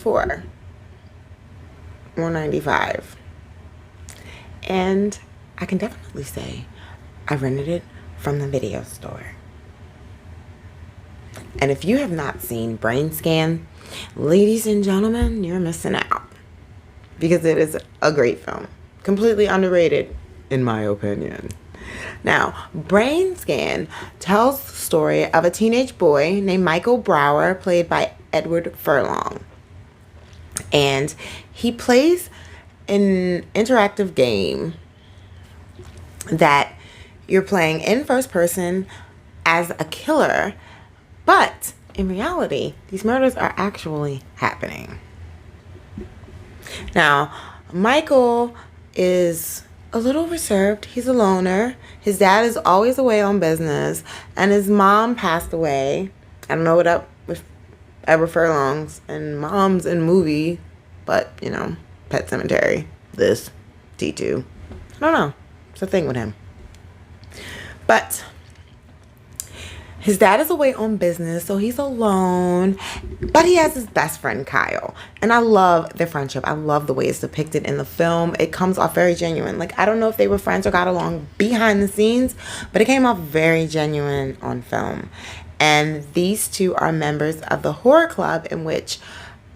$194 or $95. And I can definitely say I rented it from the video store. And if you have not seen Brainscan, ladies and gentlemen, you're missing out. Because it is a great film. Completely underrated, in my opinion. Now, Brainscan tells the story of a teenage boy named Michael Brower, played by Edward Furlong. And he plays an interactive game that you're playing in first person as a killer, but in reality, these murders are actually happening. Now, Michael is a little reserved. He's a loner. His dad is always away on business, and his mom passed away. I don't know what up with Edward Furlong's and mom's in movie, but, you know, Pet Cemetery, this, T2. I don't know. It's a thing with him. But his dad is away on business, so he's alone. But he has his best friend, Kyle. And I love their friendship. I love the way it's depicted in the film. It comes off very genuine. Like, I don't know if they were friends or got along behind the scenes, but it came off very genuine on film. And these two are members of the horror club in which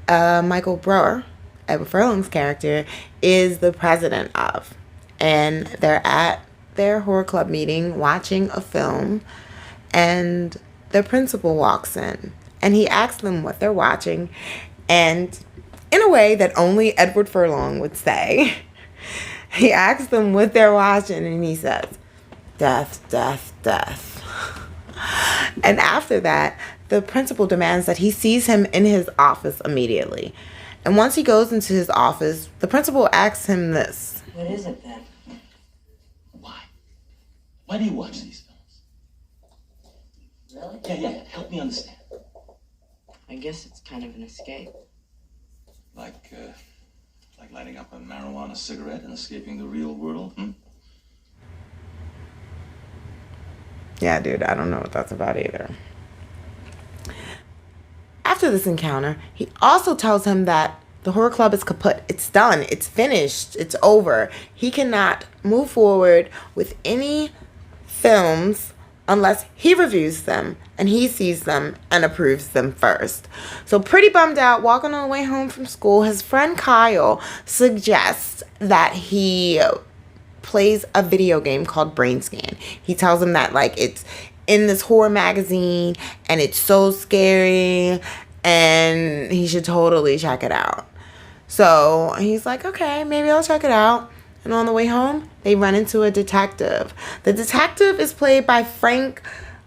Michael Brower, Edward Furlong's character, is the president of. And they're at their horror club meeting watching a film, and the principal walks in and he asks them what they're watching, and in a way that only Edward Furlong would say, he asks them what they're watching, and he says, death, death, death. And after that, the principal demands that he sees him in his office immediately. And once he goes into his office, the principal asks him this. What is it then? Why? Why do you watch these films? Really? Yeah. Help me understand. I guess it's kind of an escape. Like lighting up a marijuana cigarette and escaping the real world, Yeah, dude, I don't know what that's about either. After this encounter, he also tells him that the horror club is kaput. It's done. It's finished. It's over. He cannot move forward with any films unless he reviews them and he sees them and approves them first. So pretty bummed out, walking on the way home from school, his friend Kyle suggests that he plays a video game called Brainscan. He tells him that, like, it's in this horror magazine and it's so scary and he should totally check it out. So he's like, okay, maybe I'll check it out. And on the way home, they run into a detective. The detective is played by Frank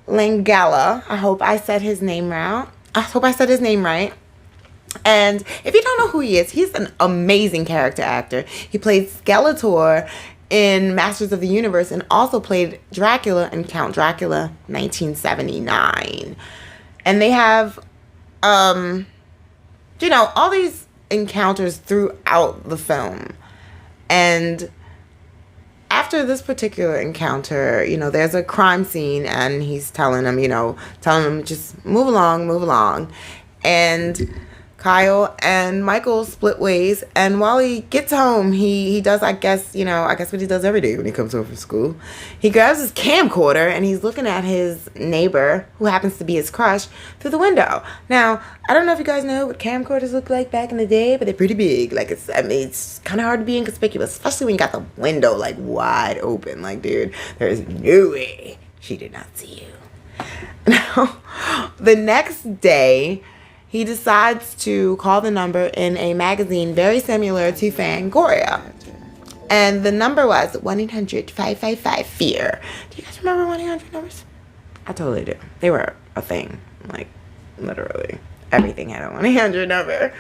Langella. I hope I said his name right. And if you don't know who he is, he's an amazing character actor. He played Skeletor in Masters of the Universe and also played Dracula in Count Dracula 1979. And they have, all these encounters throughout the film. And after this particular encounter, there's a crime scene and he's telling him just move along. And Kyle and Michael split ways, and while he gets home, he does, I guess what he does every day when he comes home from school. He grabs his camcorder and he's looking at his neighbor, who happens to be his crush, through the window. Now, I don't know if you guys know what camcorders look like back in the day, but they're pretty big. Like, it's kind of hard to be inconspicuous, especially when you got the window, like, wide open. Like, dude, there's no way she did not see you. Now, the next day, he decides to call the number in a magazine very similar to Fangoria. And the number was 1-800-555-FEAR. Do you guys remember 1-800 numbers? I totally do. They were a thing. Like, literally. Everything had a 1-800 number.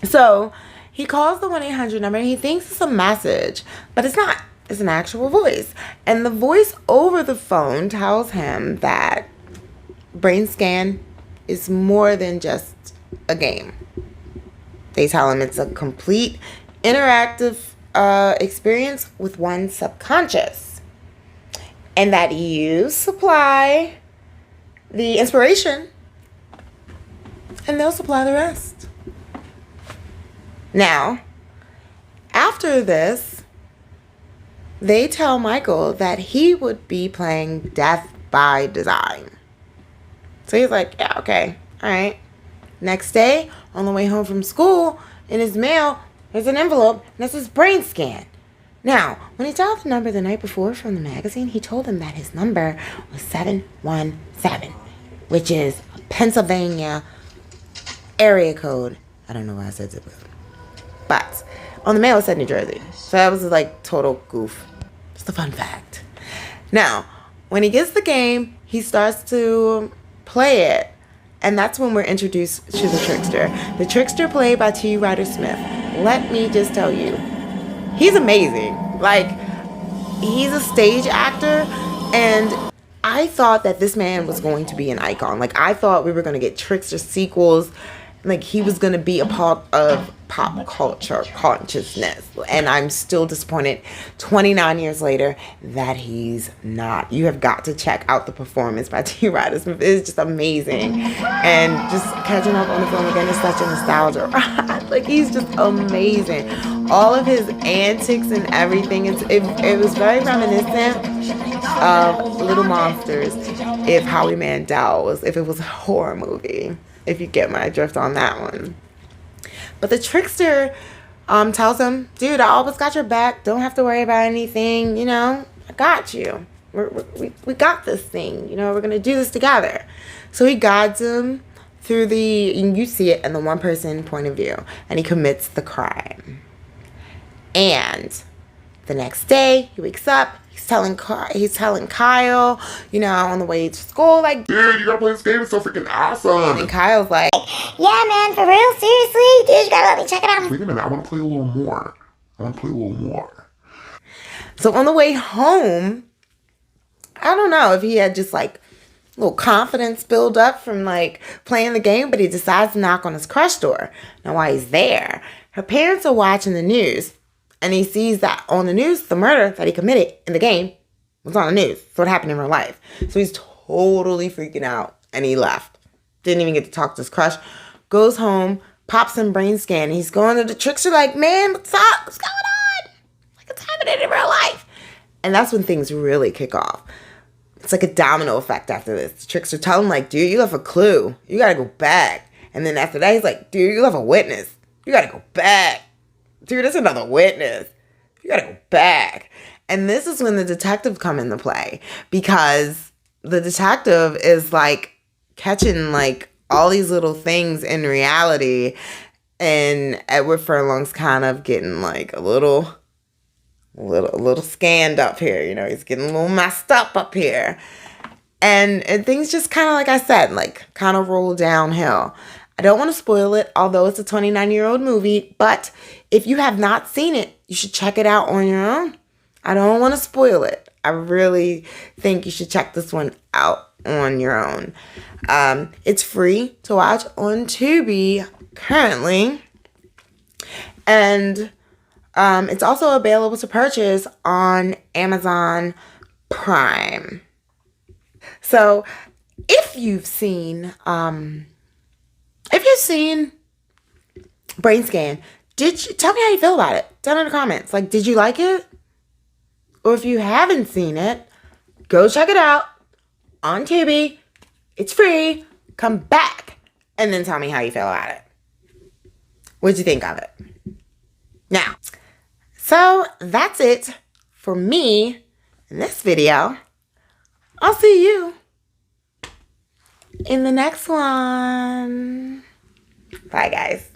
So, he calls the 1-800 number and he thinks it's a message. But it's not. It's an actual voice. And the voice over the phone tells him that Brainscan is more than just a game. They tell him it's a complete interactive experience with one's subconscious, and that you supply the inspiration and they'll supply the rest. Now, after this, they tell Michael that he would be playing Death by Design. So he's like, yeah, okay, all right. Next day, on the way home from school, in his mail, there's an envelope, and this is Brainscan. Now, when he dialed the number the night before from the magazine, he told him that his number was 717, which is a Pennsylvania area code. I don't know why I said zip code. But on the mail, it said New Jersey. So that was like total goof. Just a fun fact. Now, when he gets the game, he starts to play it. And that's when we're introduced to the trickster. The trickster played by T. Ryder Smith. Let me just tell you, he's amazing. Like, he's a stage actor, and I thought that this man was going to be an icon. Like, I thought we were going to get trickster sequels. Like, he was going to be a part of pop culture consciousness. And I'm still disappointed 29 years later that he's not. You have got to check out the performance by T. Ryder Smith. It's just amazing. And just catching up on the film again is such a nostalgia. Like, he's just amazing. All of his antics and everything, it was very reminiscent of Little Monsters if Howie Mandel if it was a horror movie. If you get my drift on that one. But the trickster tells him, dude, I always got your back. Don't have to worry about anything. You know, I got you. We got this thing. You know, we're going to do this together. So he guides him through you see it in the one person point of view. And he commits the crime. And the next day, he wakes up. He's telling Kyle, you know, on the way to school, like, dude, you gotta play this game. It's so freaking awesome. And Kyle's like, yeah, man, for real? Seriously? Dude, you gotta let me check it out. Wait a minute, I wanna play a little more. So on the way home, I don't know if he had just like a little confidence build up from like playing the game, but he decides to knock on his crush door. Now while he's there, her parents are watching the news, and he sees that on the news, the murder that he committed in the game was on the news. So it happened in real life. So he's totally freaking out, and he left. Didn't even get to talk to his crush. Goes home, pops in Brainscan. He's going to the trickster like, man, what's up? What's going on? Like, it's happening in real life. And that's when things really kick off. It's like a domino effect after this. The trickster tell him like, dude, you left a clue. You got to go back. And then after that, he's like, dude, you left a witness. You got to go back. Dude, there's another witness. You got to go back. And this is when the detective come into play, because the detective is like catching like all these little things in reality, and Edward Furlong's kind of getting like a little scanned up here. You know, he's getting a little messed up here, and things just kind of, like I said, like kind of roll downhill. I don't want to spoil it, although it's a 29-year-old movie, but if you have not seen it, you should check it out on your own. I don't want to spoil it. I really think you should check this one out on your own. It's free to watch on Tubi currently, and it's also available to purchase on Amazon Prime. So if you've seen Brainscan, tell me how you feel about it down in the comments. Like, did you like it? Or if you haven't seen it, go check it out on Tubi. It's free. Come back and then tell me how you feel about it. What'd you think of it? Now, so that's it for me in this video. I'll see you in the next one. Bye, guys.